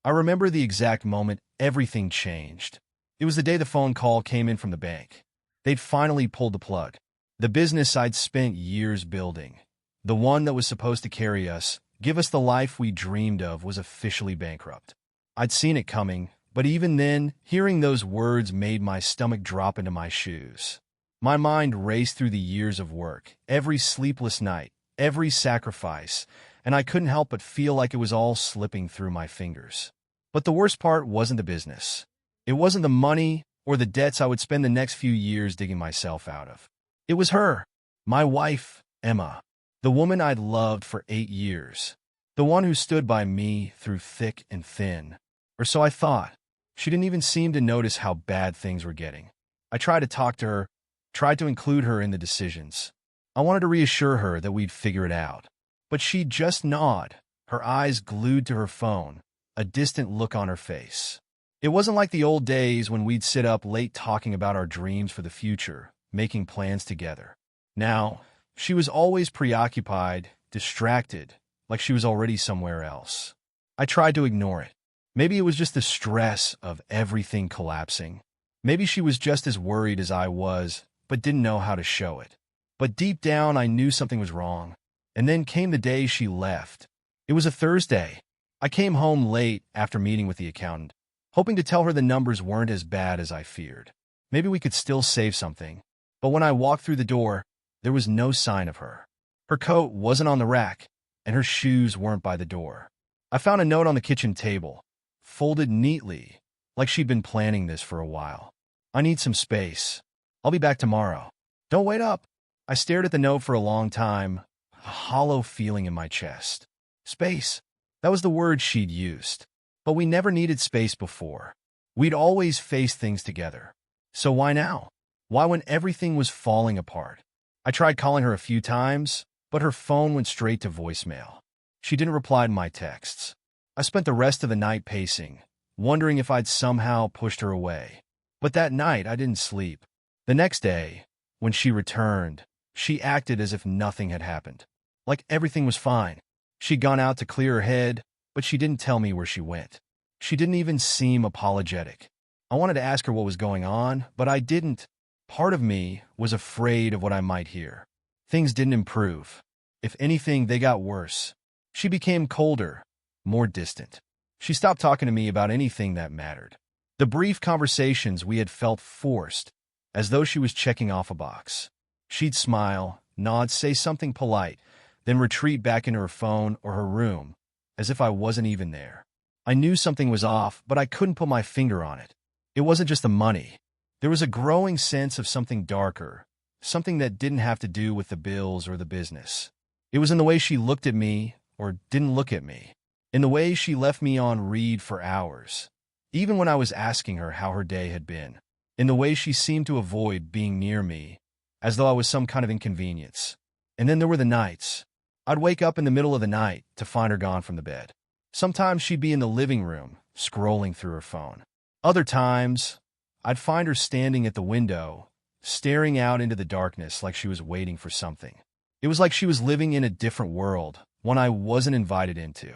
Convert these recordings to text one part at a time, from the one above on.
I remember the exact moment everything changed. It was the day the phone call came in from the bank. They'd finally pulled the plug. The business I'd spent years building, the one that was supposed to carry us, give us the life we dreamed of, was officially bankrupt. I'd seen it coming, but even then, hearing those words made my stomach drop into my shoes. My mind raced through the years of work, every sleepless night, every sacrifice, and I couldn't help but feel like it was all slipping through my fingers. But the worst part wasn't the business. It wasn't the money or the debts I would spend the next few years digging myself out of. It was her, my wife, Emma, the woman I'd loved for 8 years, the one who stood by me through thick and thin. Or so I thought. She didn't even seem to notice how bad things were getting. I tried to talk to her, tried to include her in the decisions. I wanted to reassure her that we'd figure it out. But she'd just nod, her eyes glued to her phone, a distant look on her face. It wasn't like the old days when we'd sit up late talking about our dreams for the future, making plans together. Now, she was always preoccupied, distracted, like she was already somewhere else. I tried to ignore it. Maybe it was just the stress of everything collapsing. Maybe she was just as worried as I was, but didn't know how to show it. But deep down, I knew something was wrong. And then came the day she left. It was a Thursday. I came home late after meeting with the accountant, hoping to tell her the numbers weren't as bad as I feared. Maybe we could still save something. But when I walked through the door, there was no sign of her. Her coat wasn't on the rack, and her shoes weren't by the door. I found a note on the kitchen table, folded neatly, like she'd been planning this for a while. I need some space. I'll be back tomorrow. Don't wait up. I stared at the note for a long time, a hollow feeling in my chest. Space. That was the word she'd used. But we never needed space before. We'd always faced things together. So why now? Why when everything was falling apart? I tried calling her a few times, but her phone went straight to voicemail. She didn't reply to my texts. I spent the rest of the night pacing, wondering if I'd somehow pushed her away. But that night, I didn't sleep. The next day, when she returned, she acted as if nothing had happened. Like everything was fine. She'd gone out to clear her head, but she didn't tell me where she went. She didn't even seem apologetic. I wanted to ask her what was going on, but I didn't. Part of me was afraid of what I might hear. Things didn't improve. If anything, they got worse. She became colder, more distant. She stopped talking to me about anything that mattered. The brief conversations we had felt forced, as though she was checking off a box. She'd smile, nod, say something polite, then retreat back into her phone or her room, as if I wasn't even there. I knew something was off, but I couldn't put my finger on it. It wasn't just the money. There was a growing sense of something darker, something that didn't have to do with the bills or the business. It was in the way she looked at me, or didn't look at me, in the way she left me on read for hours, even when I was asking her how her day had been, in the way she seemed to avoid being near me, as though I was some kind of inconvenience. And then there were the nights. I'd wake up in the middle of the night to find her gone from the bed. Sometimes she'd be in the living room, scrolling through her phone. Other times, I'd find her standing at the window, staring out into the darkness like she was waiting for something. It was like she was living in a different world, one I wasn't invited into.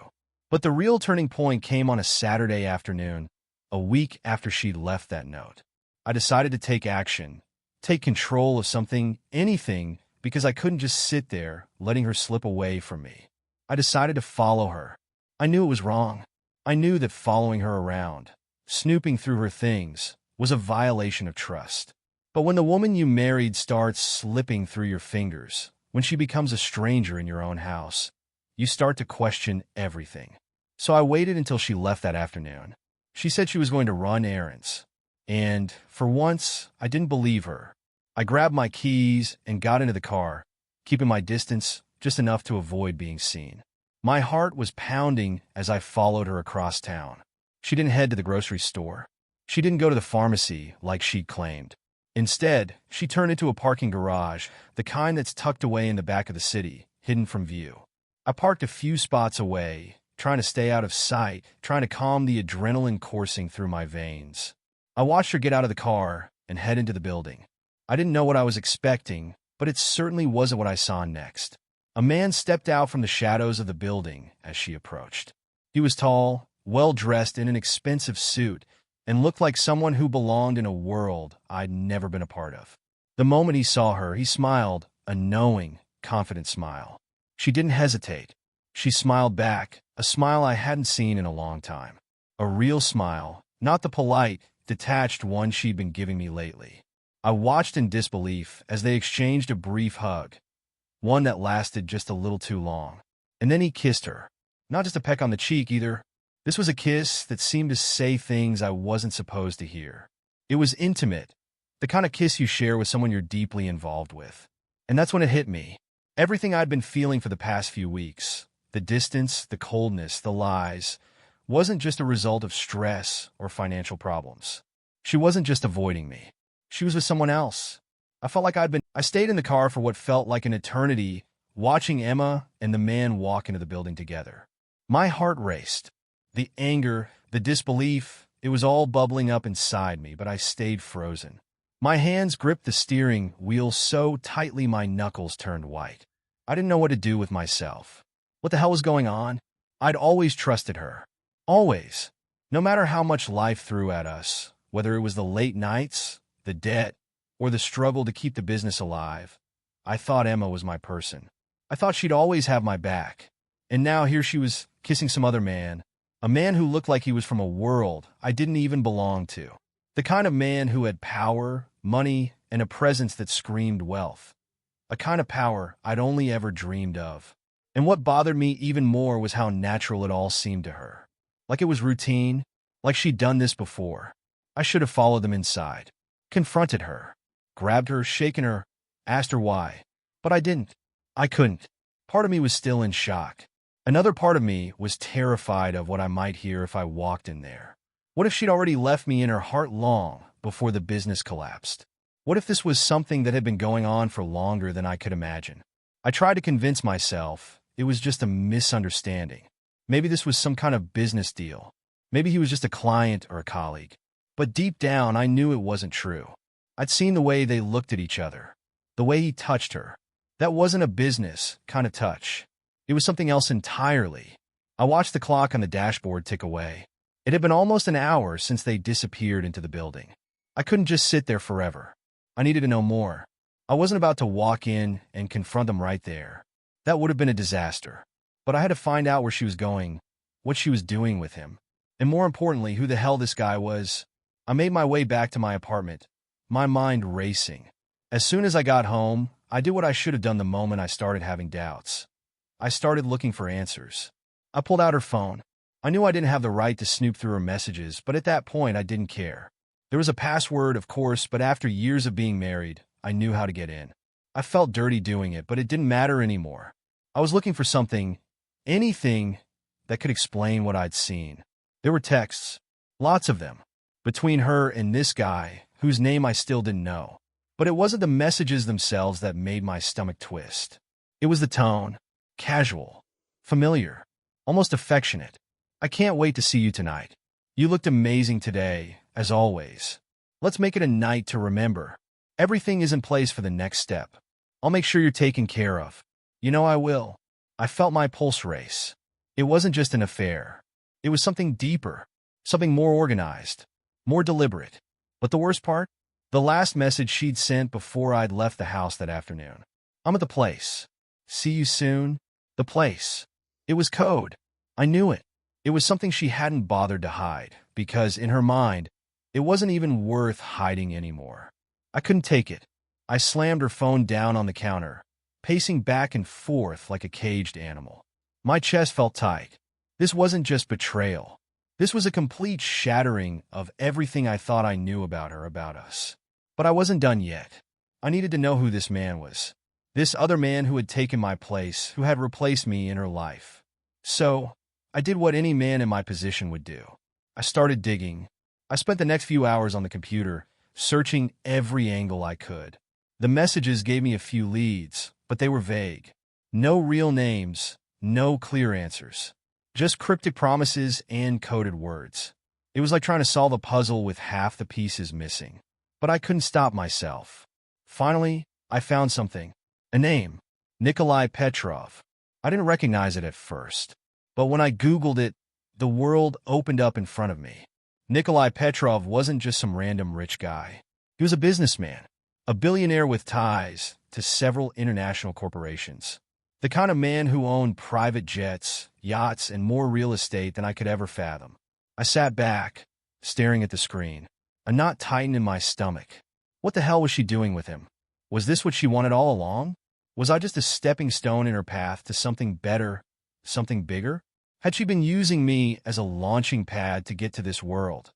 But the real turning point came on a Saturday afternoon, a week after she'd left that note. I decided to take action, take control of something, anything, because I couldn't just sit there, letting her slip away from me. I decided to follow her. I knew it was wrong. I knew that following her around, snooping through her things, was a violation of trust. But when the woman you married starts slipping through your fingers, when she becomes a stranger in your own house, you start to question everything. So I waited until she left that afternoon. She said she was going to run errands. And, for once, I didn't believe her. I grabbed my keys and got into the car, keeping my distance just enough to avoid being seen. My heart was pounding as I followed her across town. She didn't head to the grocery store. She didn't go to the pharmacy like she'd claimed. Instead, she turned into a parking garage, the kind that's tucked away in the back of the city, hidden from view. I parked a few spots away, trying to stay out of sight, trying to calm the adrenaline coursing through my veins. I watched her get out of the car and head into the building. I didn't know what I was expecting, but it certainly wasn't what I saw next. A man stepped out from the shadows of the building as she approached. He was tall, well-dressed in an expensive suit, and looked like someone who belonged in a world I'd never been a part of. The moment he saw her, he smiled, a knowing, confident smile. She didn't hesitate. She smiled back, a smile I hadn't seen in a long time. A real smile, not the polite, detached one she'd been giving me lately. I watched in disbelief as they exchanged a brief hug, one that lasted just a little too long. And then he kissed her. Not just a peck on the cheek either. This was a kiss that seemed to say things I wasn't supposed to hear. It was intimate, the kind of kiss you share with someone you're deeply involved with. And that's when it hit me. Everything I'd been feeling for the past few weeks, the distance, the coldness, the lies, wasn't just a result of stress or financial problems. She wasn't just avoiding me. She was with someone else. I felt like I stayed in the car for what felt like an eternity, watching Emma and the man walk into the building together. My heart raced. The anger, the disbelief, it was all bubbling up inside me, but I stayed frozen. My hands gripped the steering wheel so tightly my knuckles turned white. I didn't know what to do with myself. What the hell was going on? I'd always trusted her. Always. No matter how much life threw at us, whether it was the late nights, the debt, or the struggle to keep the business alive, I thought Emma was my person. I thought she'd always have my back. And now here she was kissing some other man, a man who looked like he was from a world I didn't even belong to. The kind of man who had power, money, and a presence that screamed wealth. A kind of power I'd only ever dreamed of. And what bothered me even more was how natural it all seemed to her. Like it was routine, like she'd done this before. I should have followed them inside, confronted her, grabbed her, shaken her, asked her why. But I didn't. I couldn't. Part of me was still in shock. Another part of me was terrified of what I might hear if I walked in there. What if she'd already left me in her heart long before the business collapsed? What if this was something that had been going on for longer than I could imagine? I tried to convince myself it was just a misunderstanding. Maybe this was some kind of business deal. Maybe he was just a client or a colleague. But deep down, I knew it wasn't true. I'd seen the way they looked at each other, the way he touched her. That wasn't a business kind of touch. It was something else entirely. I watched the clock on the dashboard tick away. It had been almost an hour since they disappeared into the building. I couldn't just sit there forever. I needed to know more. I wasn't about to walk in and confront them right there. That would have been a disaster. But I had to find out where she was going, what she was doing with him, and more importantly, who the hell this guy was. I made my way back to my apartment, my mind racing. As soon as I got home, I did what I should have done the moment I started having doubts. I started looking for answers. I pulled out her phone. I knew I didn't have the right to snoop through her messages, but at that point, I didn't care. There was a password, of course, but after years of being married, I knew how to get in. I felt dirty doing it, but it didn't matter anymore. I was looking for something, anything, that could explain what I'd seen. There were texts, lots of them, between her and this guy, whose name I still didn't know. But it wasn't the messages themselves that made my stomach twist. It was the tone, casual, familiar, almost affectionate. I can't wait to see you tonight. You looked amazing today, as always. Let's make it a night to remember. Everything is in place for the next step. I'll make sure you're taken care of. You know I will. I felt my pulse race. It wasn't just an affair. It was something deeper, something more organized, more deliberate. But the worst part? The last message she'd sent before I'd left the house that afternoon. I'm at the place. See you soon. The place. It was code. I knew it. It was something she hadn't bothered to hide, because in her mind, it wasn't even worth hiding anymore. I couldn't take it. I slammed her phone down on the counter, pacing back and forth like a caged animal. My chest felt tight. This wasn't just betrayal. This was a complete shattering of everything I thought I knew about her, about us. But I wasn't done yet. I needed to know who this man was. This other man who had taken my place, who had replaced me in her life. So, I did what any man in my position would do. I started digging. I spent the next few hours on the computer, searching every angle I could. The messages gave me a few leads, but they were vague. No real names, no clear answers. Just cryptic promises and coded words. It was like trying to solve a puzzle with half the pieces missing. But I couldn't stop myself. Finally, I found something. A name. Nikolai Petrov. I didn't recognize it at first. But when I Googled it, the world opened up in front of me. Nikolai Petrov wasn't just some random rich guy. He was a businessman, a billionaire with ties to several international corporations. The kind of man who owned private jets, yachts, and more real estate than I could ever fathom. I sat back, staring at the screen, a knot tightened in my stomach. What the hell was she doing with him? Was this what she wanted all along? Was I just a stepping stone in her path to something better, something bigger? Had she been using me as a launching pad to get to this world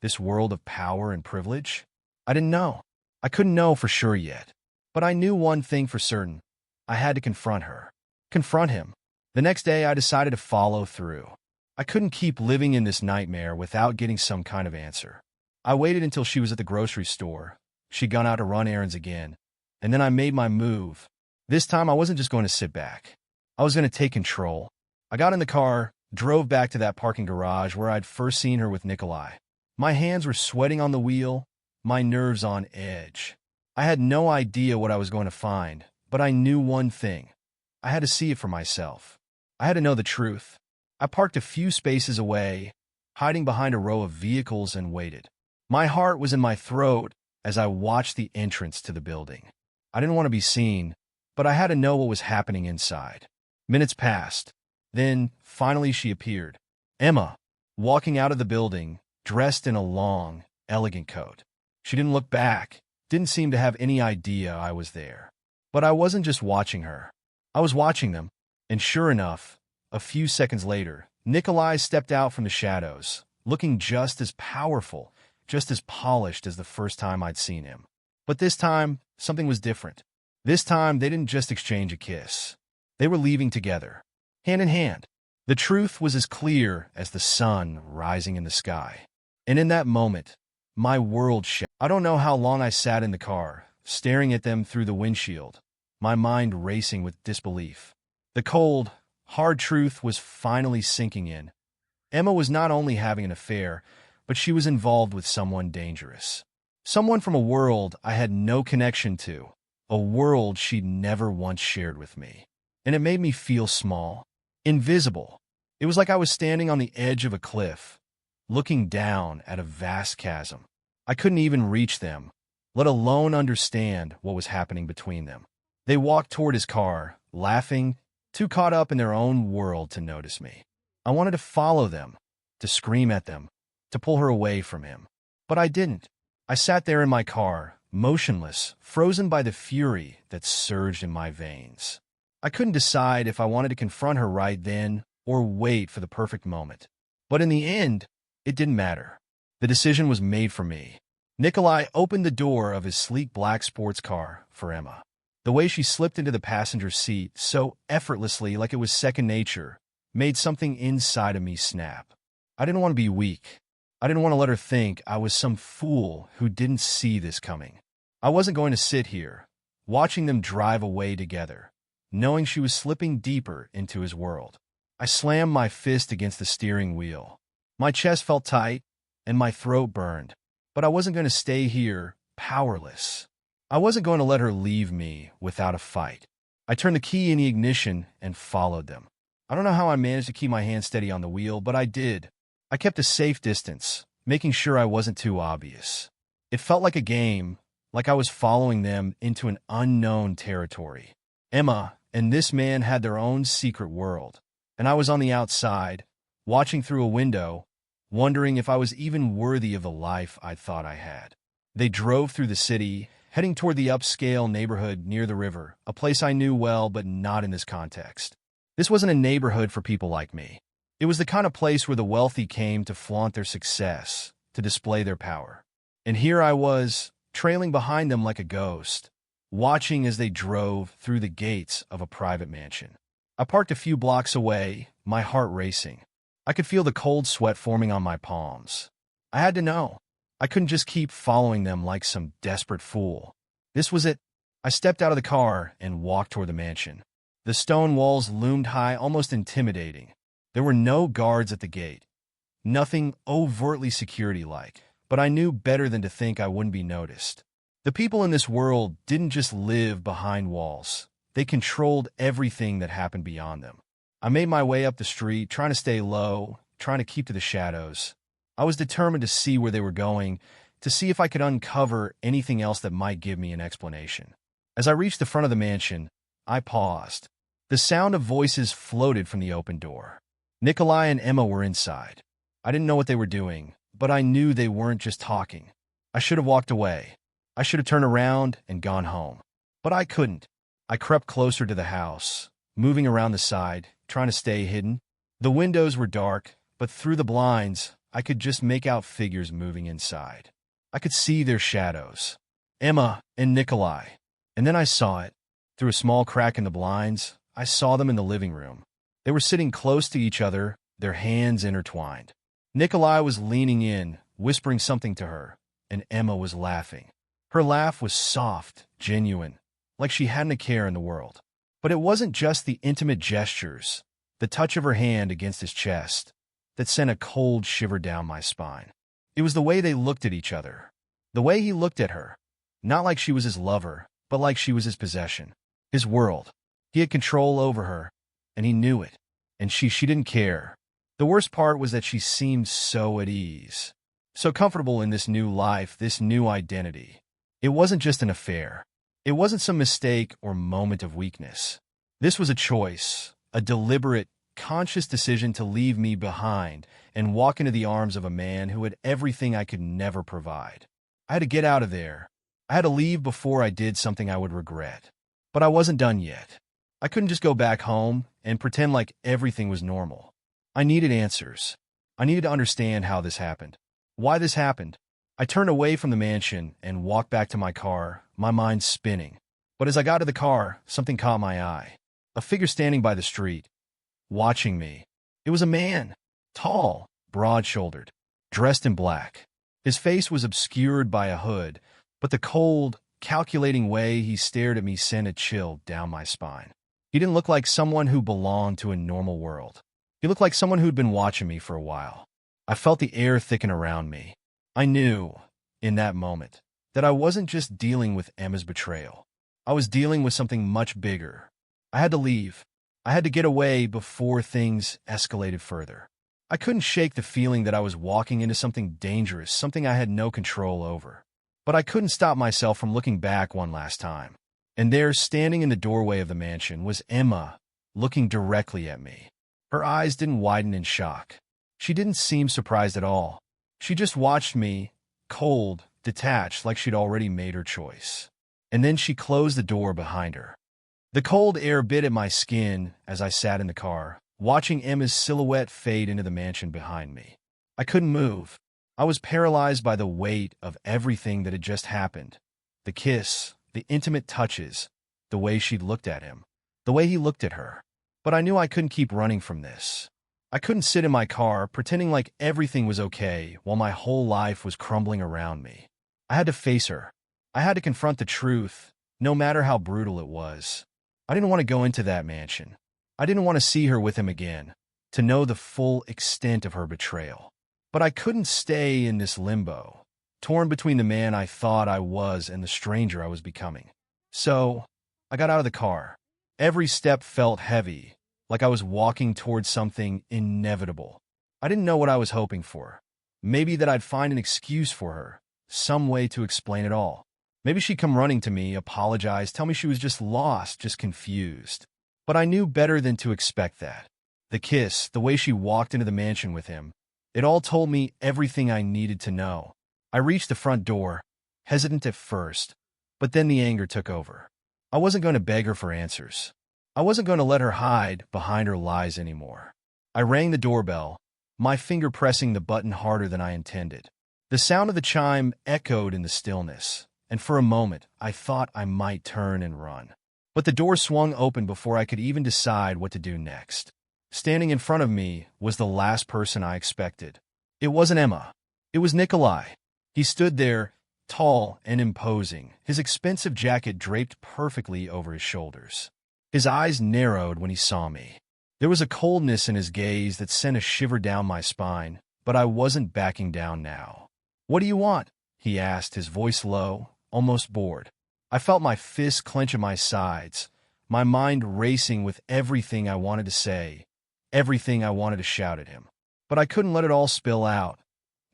of power and privilege? I didn't know. I couldn't know for sure yet. But I knew one thing for certain. I had to confront her. Confront him. The next day, I decided to follow through. I couldn't keep living in this nightmare without getting some kind of answer. I waited until she was at the grocery store. She'd gone out to run errands again. And then I made my move. This time, I wasn't just going to sit back. I was going to take control. I got in the car, drove back to that parking garage where I'd first seen her with Nikolai. My hands were sweating on the wheel, my nerves on edge. I had no idea what I was going to find, but I knew one thing. I had to see it for myself. I had to know the truth. I parked a few spaces away, hiding behind a row of vehicles, and waited. My heart was in my throat as I watched the entrance to the building. I didn't want to be seen, but I had to know what was happening inside. Minutes passed. Then, finally, she appeared. Emma, walking out of the building, dressed in a long, elegant coat. She didn't look back, didn't seem to have any idea I was there. But I wasn't just watching her. I was watching them, and sure enough, a few seconds later, Nikolai stepped out from the shadows, looking just as powerful, just as polished as the first time I'd seen him. But this time, something was different. This time, they didn't just exchange a kiss. They were leaving together, hand in hand. The truth was as clear as the sun rising in the sky. And in that moment, my world shattered. I don't know how long I sat in the car, staring at them through the windshield, my mind racing with disbelief. The cold, hard truth was finally sinking in. Emma was not only having an affair, but she was involved with someone dangerous. Someone from a world I had no connection to, a world she'd never once shared with me. And it made me feel small, invisible. It was like I was standing on the edge of a cliff, looking down at a vast chasm. I couldn't even reach them, let alone understand what was happening between them. They walked toward his car, laughing, too caught up in their own world to notice me. I wanted to follow them, to scream at them, to pull her away from him. But I didn't. I sat there in my car, motionless, frozen by the fury that surged in my veins. I couldn't decide if I wanted to confront her right then or wait for the perfect moment. But in the end, it didn't matter. The decision was made for me. Nikolai opened the door of his sleek black sports car for Emma. The way she slipped into the passenger seat so effortlessly, like it was second nature, made something inside of me snap. I didn't want to be weak. I didn't want to let her think I was some fool who didn't see this coming. I wasn't going to sit here, watching them drive away together, knowing she was slipping deeper into his world. I slammed my fist against the steering wheel. My chest felt tight, and my throat burned. But I wasn't going to stay here, powerless. I wasn't going to let her leave me without a fight. I turned the key in the ignition and followed them. I don't know how I managed to keep my hand steady on the wheel, but I did. I kept a safe distance, making sure I wasn't too obvious. It felt like a game, like I was following them into an unknown territory. Emma and this man had their own secret world, and I was on the outside, watching through a window, wondering if I was even worthy of the life I thought I had. They drove through the city, heading toward the upscale neighborhood near the river, a place I knew well but not in this context. This wasn't a neighborhood for people like me. It was the kind of place where the wealthy came to flaunt their success, to display their power. And here I was, trailing behind them like a ghost, watching as they drove through the gates of a private mansion. I parked a few blocks away, my heart racing. I could feel the cold sweat forming on my palms. I had to know. I couldn't just keep following them like some desperate fool. This was it. I stepped out of the car and walked toward the mansion. The stone walls loomed high, almost intimidating. There were no guards at the gate. Nothing overtly security-like, but I knew better than to think I wouldn't be noticed. The people in this world didn't just live behind walls. They controlled everything that happened beyond them. I made my way up the street, trying to stay low, trying to keep to the shadows. I was determined to see where they were going, to see if I could uncover anything else that might give me an explanation. As I reached the front of the mansion, I paused. The sound of voices floated from the open door. Nikolai and Emma were inside. I didn't know what they were doing, but I knew they weren't just talking. I should have walked away. I should have turned around and gone home. But I couldn't. I crept closer to the house, moving around the side, trying to stay hidden. The windows were dark, but through the blinds, I could just make out figures moving inside. I could see their shadows. Emma and Nikolai. And then I saw it. Through a small crack in the blinds, I saw them in the living room. They were sitting close to each other, their hands intertwined. Nikolai was leaning in, whispering something to her, and Emma was laughing. Her laugh was soft, genuine, like she hadn't a care in the world. But it wasn't just the intimate gestures, the touch of her hand against his chest, that sent a cold shiver down my spine. It was the way they looked at each other, the way he looked at her, not like she was his lover, but like she was his possession, his world. He had control over her, and he knew it, and she didn't care. The worst part was that she seemed so at ease, so comfortable in this new life, this new identity. It wasn't just an affair. It wasn't some mistake or moment of weakness. This was a choice, a deliberate, conscious decision to leave me behind and walk into the arms of a man who had everything I could never provide. I had to get out of there. I had to leave before I did something I would regret. But I wasn't done yet. I couldn't just go back home and pretend like everything was normal. I needed answers. I needed to understand how this happened, why this happened. I turned away from the mansion and walked back to my car, my mind spinning. But as I got to the car, something caught my eye. A figure standing by the street, watching me. It was a man, tall, broad-shouldered, dressed in black. His face was obscured by a hood, but the cold, calculating way he stared at me sent a chill down my spine. He didn't look like someone who belonged to a normal world. He looked like someone who'd been watching me for a while. I felt the air thicken around me. I knew, in that moment, that I wasn't just dealing with Emma's betrayal. I was dealing with something much bigger. I had to leave. I had to get away before things escalated further. I couldn't shake the feeling that I was walking into something dangerous, something I had no control over. But I couldn't stop myself from looking back one last time. And there, standing in the doorway of the mansion, was Emma, looking directly at me. Her eyes didn't widen in shock. She didn't seem surprised at all. She just watched me, cold, detached, like she'd already made her choice. And then she closed the door behind her. The cold air bit at my skin as I sat in the car, watching Emma's silhouette fade into the mansion behind me. I couldn't move. I was paralyzed by the weight of everything that had just happened. The kiss, the intimate touches, the way she'd looked at him, the way he looked at her. But I knew I couldn't keep running from this. I couldn't sit in my car pretending like everything was okay while my whole life was crumbling around me. I had to face her. I had to confront the truth, no matter how brutal it was. I didn't want to go into that mansion. I didn't want to see her with him again, to know the full extent of her betrayal. But I couldn't stay in this limbo, torn between the man I thought I was and the stranger I was becoming. So, I got out of the car. Every step felt heavy, like I was walking towards something inevitable. I didn't know what I was hoping for. Maybe that I'd find an excuse for her, some way to explain it all. Maybe she'd come running to me, apologize, tell me she was just lost, just confused. But I knew better than to expect that. The kiss, the way she walked into the mansion with him, it all told me everything I needed to know. I reached the front door, hesitant at first, but then the anger took over. I wasn't going to beg her for answers. I wasn't going to let her hide behind her lies anymore. I rang the doorbell, my finger pressing the button harder than I intended. The sound of the chime echoed in the stillness, and for a moment I thought I might turn and run. But the door swung open before I could even decide what to do next. Standing in front of me was the last person I expected. It wasn't Emma. It was Nikolai. He stood there, tall and imposing, his expensive jacket draped perfectly over his shoulders. His eyes narrowed when he saw me. There was a coldness in his gaze that sent a shiver down my spine, but I wasn't backing down now. "What do you want?" he asked, his voice low, almost bored. I felt my fists clench at my sides, my mind racing with everything I wanted to say, everything I wanted to shout at him. But I couldn't let it all spill out.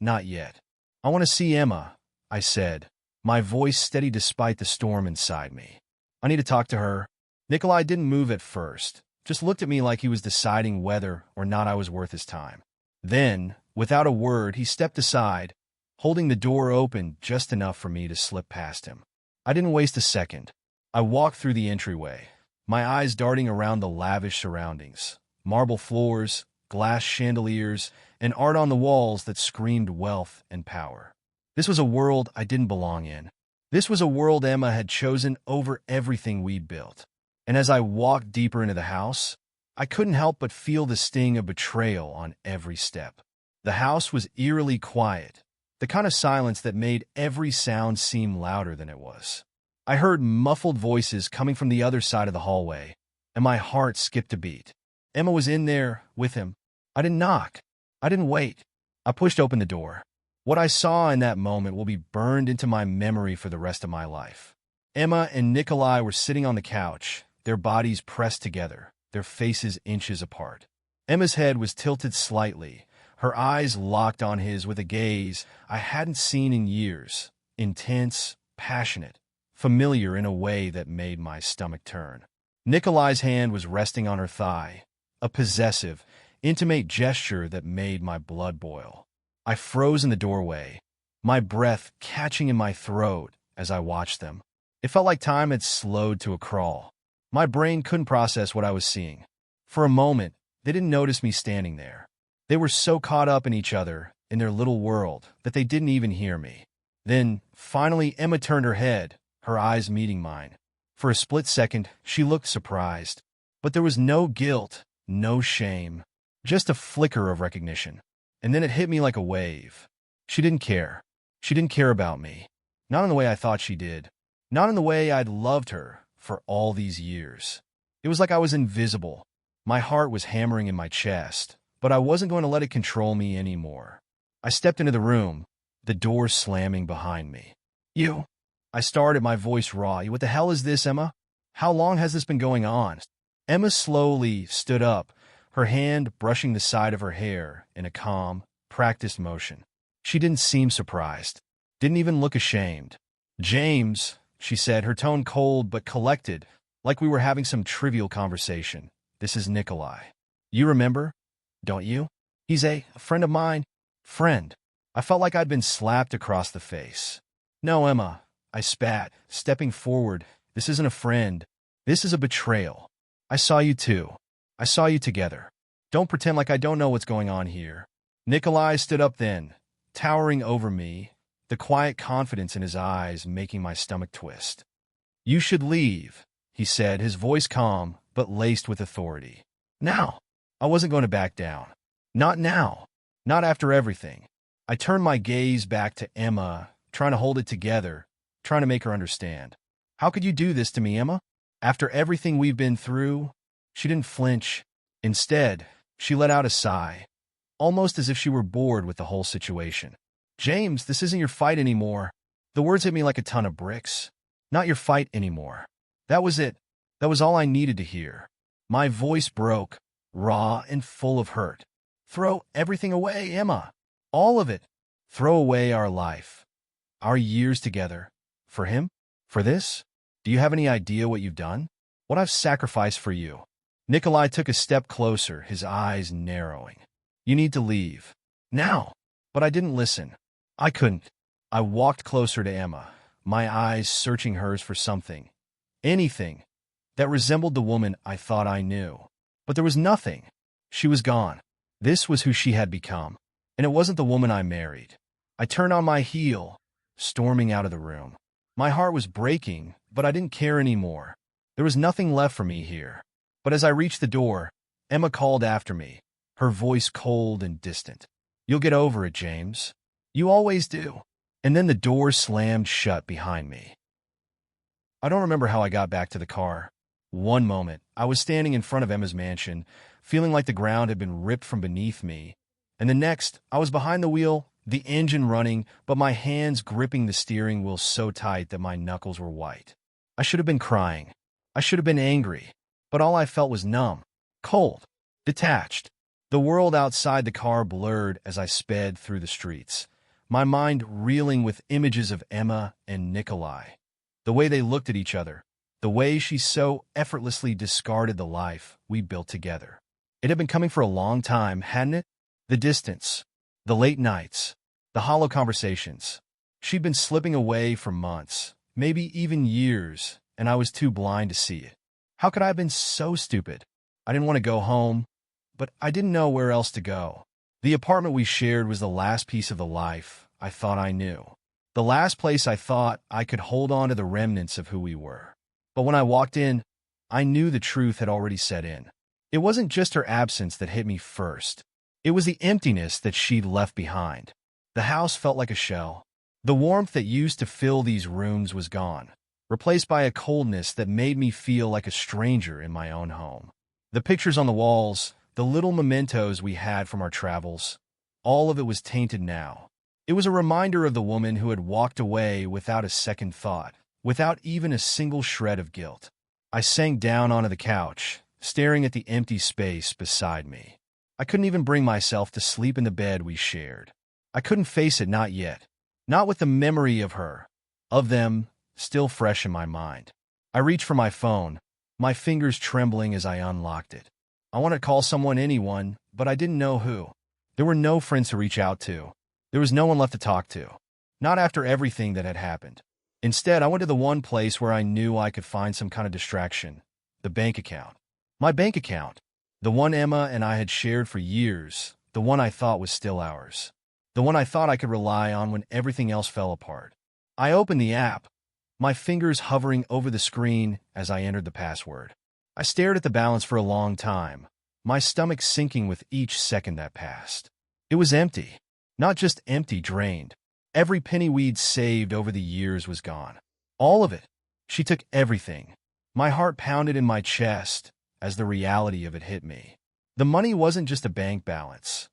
Not yet. I want to see Emma, I said, my voice steady despite the storm inside me. I need to talk to her. Nikolai didn't move at first, just looked at me like he was deciding whether or not I was worth his time. Then, without a word, he stepped aside, holding the door open just enough for me to slip past him. I didn't waste a second. I walked through the entryway, my eyes darting around the lavish surroundings. Marble floors, glass chandeliers, and art on the walls that screamed wealth and power. This was a world I didn't belong in. This was a world Emma had chosen over everything we'd built. And as I walked deeper into the house, I couldn't help but feel the sting of betrayal on every step. The house was eerily quiet, the kind of silence that made every sound seem louder than it was. I heard muffled voices coming from the other side of the hallway, and my heart skipped a beat. Emma was in there with him. I didn't knock. I didn't wait. I pushed open the door. What I saw in that moment will be burned into my memory for the rest of my life. Emma and Nikolai were sitting on the couch, their bodies pressed together, their faces inches apart. Emma's head was tilted slightly, her eyes locked on his with a gaze I hadn't seen in years, intense, passionate, familiar in a way that made my stomach turn. Nikolai's hand was resting on her thigh, a possessive, intimate gesture that made my blood boil. I froze in the doorway, my breath catching in my throat as I watched them. It felt like time had slowed to a crawl. My brain couldn't process what I was seeing. For a moment, they didn't notice me standing there. They were so caught up in each other, in their little world, that they didn't even hear me. Then, finally, Emma turned her head, her eyes meeting mine. For a split second, she looked surprised. But there was no guilt, no shame, just a flicker of recognition. And then it hit me like a wave. She didn't care. She didn't care about me. Not in the way I thought she did. Not in the way I'd loved her for all these years. It was like I was invisible. My heart was hammering in my chest, but I wasn't going to let it control me anymore. I stepped into the room, the door slamming behind me. You? I started, my voice raw. What the hell is this, Emma? How long has this been going on? Emma slowly stood up, her hand brushing the side of her hair in a calm, practiced motion. She didn't seem surprised, didn't even look ashamed. James, she said, her tone cold but collected, like we were having some trivial conversation. This is Nikolai. You remember? Don't you? He's a friend of mine. Friend. I felt like I'd been slapped across the face. No, Emma, I spat, stepping forward. This isn't a friend. This is a betrayal. I saw you too. I saw you together. Don't pretend like I don't know what's going on here. Nikolai stood up then, towering over me, the quiet confidence in his eyes making my stomach twist. You should leave, he said, his voice calm but laced with authority. Now. I wasn't going to back down. Not now. Not after everything. I turned my gaze back to Emma, trying to hold it together, trying to make her understand. How could you do this to me, Emma? After everything we've been through? She didn't flinch. Instead, she let out a sigh, almost as if she were bored with the whole situation. James, this isn't your fight anymore. The words hit me like a ton of bricks. Not your fight anymore. That was it. That was all I needed to hear. My voice broke, raw and full of hurt. Throw everything away, Emma. All of it. Throw away our life. Our years together. For him? For this? Do you have any idea what you've done? What I've sacrificed for you? Nikolai took a step closer, his eyes narrowing. You need to leave. Now. But I didn't listen. I couldn't. I walked closer to Emma, my eyes searching hers for something. Anything that resembled the woman I thought I knew. But there was nothing. She was gone. This was who she had become. And it wasn't the woman I married. I turned on my heel, storming out of the room. My heart was breaking, but I didn't care anymore. There was nothing left for me here. But as I reached the door, Emma called after me, her voice cold and distant. You'll get over it, James. You always do. And then the door slammed shut behind me. I don't remember how I got back to the car. One moment, I was standing in front of Emma's mansion, feeling like the ground had been ripped from beneath me. And the next, I was behind the wheel, the engine running, but my hands gripping the steering wheel so tight that my knuckles were white. I should have been crying. I should have been angry. But all I felt was numb, cold, detached. The world outside the car blurred as I sped through the streets, my mind reeling with images of Emma and Nikolai. The way they looked at each other, the way she so effortlessly discarded the life we built together. It had been coming for a long time, hadn't it? The distance, the late nights, the hollow conversations. She'd been slipping away for months, maybe even years, and I was too blind to see it. How could I have been so stupid? I didn't want to go home, but I didn't know where else to go. The apartment we shared was the last piece of the life I thought I knew. The last place I thought I could hold on to the remnants of who we were. But when I walked in, I knew the truth had already set in. It wasn't just her absence that hit me first. It was the emptiness that she'd left behind. The house felt like a shell. The warmth that used to fill these rooms was gone, replaced by a coldness that made me feel like a stranger in my own home. The pictures on the walls, the little mementos we had from our travels, all of it was tainted now. It was a reminder of the woman who had walked away without a second thought, without even a single shred of guilt. I sank down onto the couch, staring at the empty space beside me. I couldn't even bring myself to sleep in the bed we shared. I couldn't face it, not yet. Not with the memory of her, of them, still fresh in my mind. I reached for my phone, my fingers trembling as I unlocked it. I wanted to call someone, anyone, but I didn't know who. There were no friends to reach out to. There was no one left to talk to. Not after everything that had happened. Instead, I went to the one place where I knew I could find some kind of distraction. The bank account. My bank account. The one Emma and I had shared for years. The one I thought was still ours. The one I thought I could rely on when everything else fell apart. I opened the app, my fingers hovering over the screen as I entered the password. I stared at the balance for a long time, my stomach sinking with each second that passed. It was empty. Not just empty, drained. Every penny we'd saved over the years was gone. All of it. She took everything. My heart pounded in my chest as the reality of it hit me. The money wasn't just a bank balance.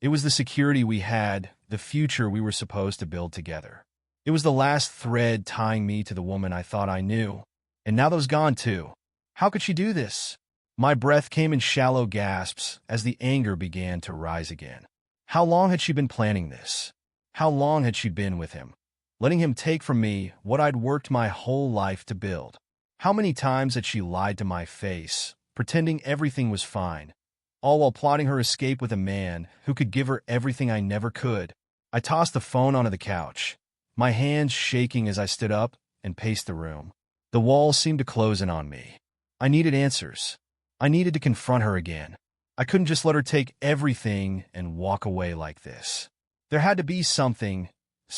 It was the security we had, the future we were supposed to build together. It was the last thread tying me to the woman I thought I knew. And now that was gone too. How could she do this? My breath came in shallow gasps as the anger began to rise again. How long had she been planning this? How long had she been with him? Letting him take from me what I'd worked my whole life to build. How many times had she lied to my face, pretending everything was fine, all while plotting her escape with a man who could give her everything I never could? I tossed the phone onto the couch, my hands shaking as I stood up and paced the room. The walls seemed to close in on me. I needed answers. I needed to confront her again. I couldn't just let her take everything and walk away like this. There had to be something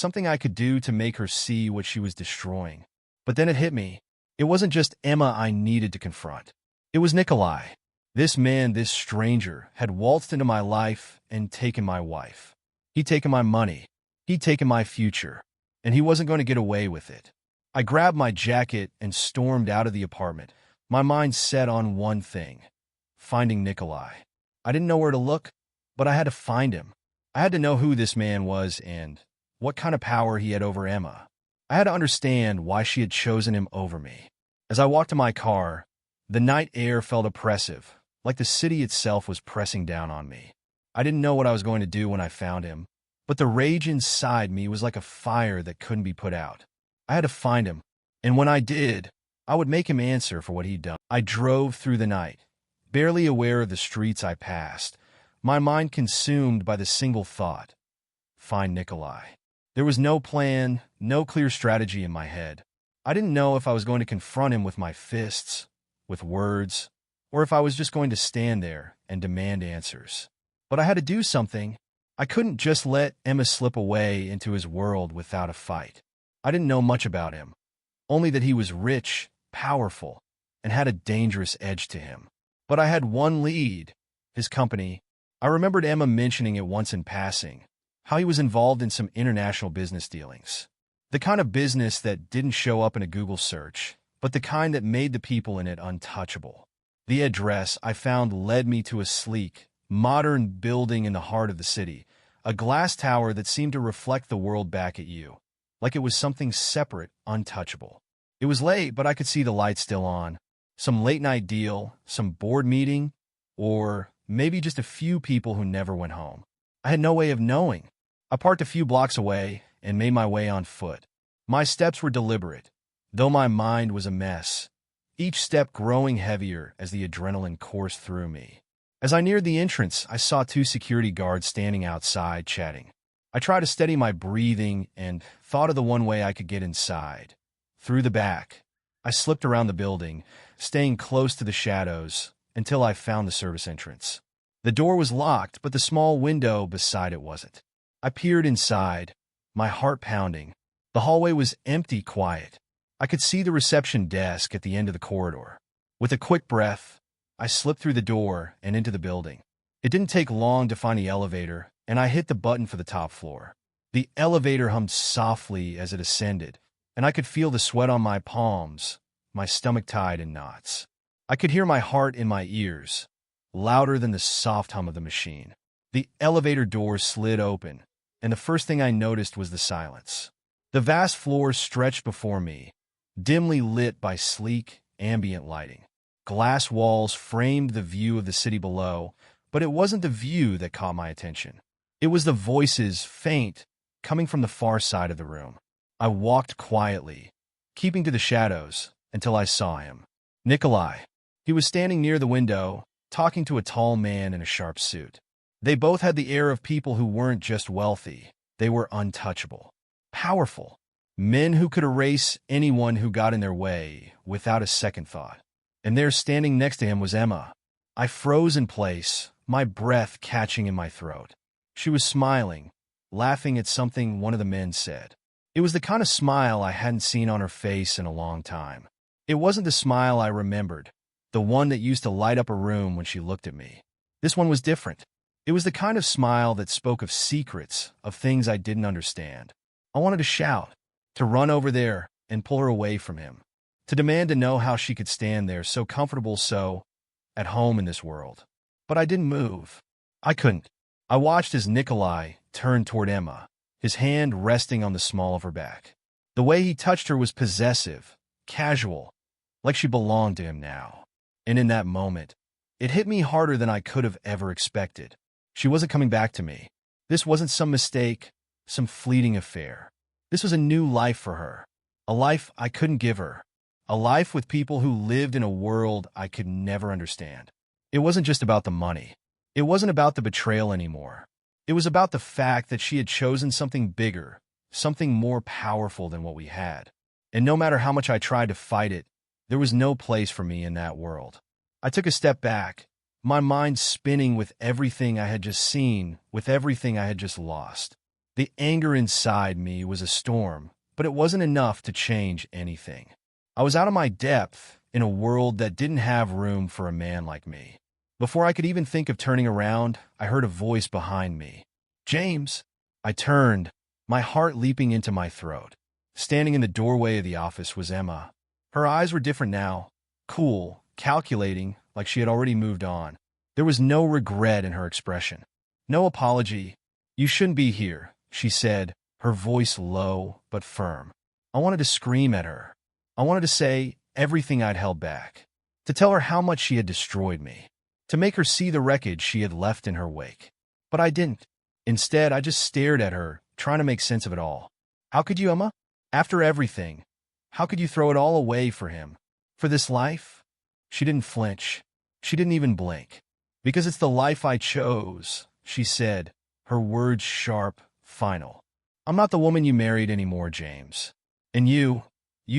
I could do to make her see what she was destroying. But then it hit me. It wasn't just Emma I needed to confront. It was Nikolai. This man, this stranger, had waltzed into my life and taken my wife. He'd taken my money. He'd taken my future. And he wasn't going to get away with it. I grabbed my jacket and stormed out of the apartment, my mind set on one thing: finding Nikolai. I didn't know where to look, but I had to find him. I had to know who this man was and what kind of power he had over Emma. I had to understand why she had chosen him over me. As I walked to my car, the night air felt oppressive, like the city itself was pressing down on me. I didn't know what I was going to do when I found him, but the rage inside me was like a fire that couldn't be put out. I had to find him, and when I did, I would make him answer for what he'd done. I drove through the night, barely aware of the streets I passed, my mind consumed by the single thought: find Nikolai. There was no plan, no clear strategy in my head. I didn't know if I was going to confront him with my fists, with words, or if I was just going to stand there and demand answers. But I had to do something. I couldn't just let Emma slip away into his world without a fight. I didn't know much about him, only that he was rich, powerful, and had a dangerous edge to him. But I had one lead: his company. I remembered Emma mentioning it once in passing, how he was involved in some international business dealings. The kind of business that didn't show up in a Google search, but the kind that made the people in it untouchable. The address I found led me to a sleek, modern building in the heart of the city, a glass tower that seemed to reflect the world back at you, like it was something separate, untouchable. It was late, but I could see the lights still on. Some late-night deal, some board meeting, or maybe just a few people who never went home. I had no way of knowing. I parked a few blocks away and made my way on foot. My steps were deliberate, though my mind was a mess, each step growing heavier as the adrenaline coursed through me. As I neared the entrance, I saw two security guards standing outside chatting. I tried to steady my breathing and thought of the one way I could get inside. Through the back. I slipped around the building, staying close to the shadows until I found the service entrance. The door was locked, but the small window beside it wasn't. I peered inside, my heart pounding. The hallway was empty, quiet. I could see the reception desk at the end of the corridor. With a quick breath, I slipped through the door and into the building. It didn't take long to find the elevator, and I hit the button for the top floor. The elevator hummed softly as it ascended, and I could feel the sweat on my palms, my stomach tied in knots. I could hear my heart in my ears, louder than the soft hum of the machine. The elevator door slid open, and the first thing I noticed was the silence. The vast floor stretched before me, dimly lit by sleek, ambient lighting. Glass walls framed the view of the city below, but it wasn't the view that caught my attention. It was the voices, faint, coming from the far side of the room. I walked quietly, keeping to the shadows, until I saw him. Nikolai. He was standing near the window, talking to a tall man in a sharp suit. They both had the air of people who weren't just wealthy, they were untouchable. Powerful. Men who could erase anyone who got in their way without a second thought. And there standing next to him was Emma. I froze in place, my breath catching in my throat. She was smiling, laughing at something one of the men said. It was the kind of smile I hadn't seen on her face in a long time. It wasn't the smile I remembered, the one that used to light up a room when she looked at me. This one was different. It was the kind of smile that spoke of secrets, of things I didn't understand. I wanted to shout, to run over there and pull her away from him, to demand to know how she could stand there so comfortable, so at home in this world. But I didn't move. I couldn't. I watched as Nikolai turned toward Emma, his hand resting on the small of her back. The way he touched her was possessive, casual, like she belonged to him now. And in that moment, it hit me harder than I could have ever expected. She wasn't coming back to me. This wasn't some mistake, some fleeting affair. This was a new life for her, a life I couldn't give her, a life with people who lived in a world I could never understand. It wasn't just about the money. It wasn't about the betrayal anymore. It was about the fact that she had chosen something bigger, something more powerful than what we had. And no matter how much I tried to fight it, there was no place for me in that world. I took a step back, my mind spinning with everything I had just seen, with everything I had just lost. The anger inside me was a storm, but it wasn't enough to change anything. I was out of my depth in a world that didn't have room for a man like me. Before I could even think of turning around, I heard a voice behind me. "James!" I turned, my heart leaping into my throat. Standing in the doorway of the office was Emma. Her eyes were different now, cool, calculating, like she had already moved on. There was no regret in her expression. No apology. "You shouldn't be here," she said, her voice low but firm. I wanted to scream at her. I wanted to say everything I'd held back. To tell her how much she had destroyed me. To make her see the wreckage she had left in her wake. But I didn't. Instead, I just stared at her, trying to make sense of it all. How could you, Emma? After everything, how could you throw it all away for him? For this life? She didn't flinch. She didn't even blink. "Because it's the life I chose," she said, her words sharp, final. "I'm not the woman you married anymore, James. And you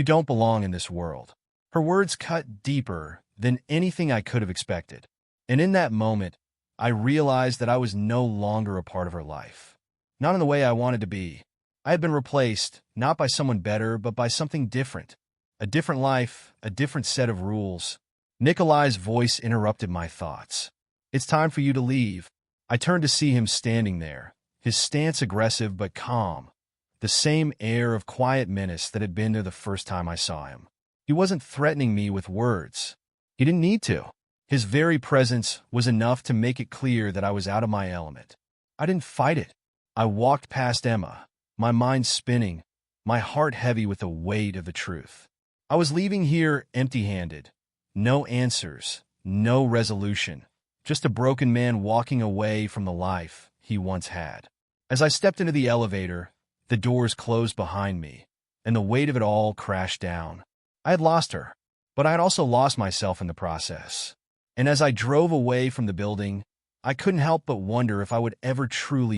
don't belong in this world." Her words cut deeper than anything I could have expected. And in that moment, I realized that I was no longer a part of her life. Not in the way I wanted to be. I had been replaced, not by someone better, but by something different. A different life, a different set of rules. Nikolai's voice interrupted my thoughts. "It's time for you to leave." I turned to see him standing there, his stance aggressive but calm, the same air of quiet menace that had been there the first time I saw him. He wasn't threatening me with words. He didn't need to. His very presence was enough to make it clear that I was out of my element. I didn't fight it. I walked past Emma, my mind spinning, my heart heavy with the weight of the truth. I was leaving here empty-handed. No answers, no resolution, just a broken man walking away from the life he once had. As I stepped into the elevator, the doors closed behind me, and the weight of it all crashed down. I had lost her, but I had also lost myself in the process. And as I drove away from the building, I couldn't help but wonder if I would ever truly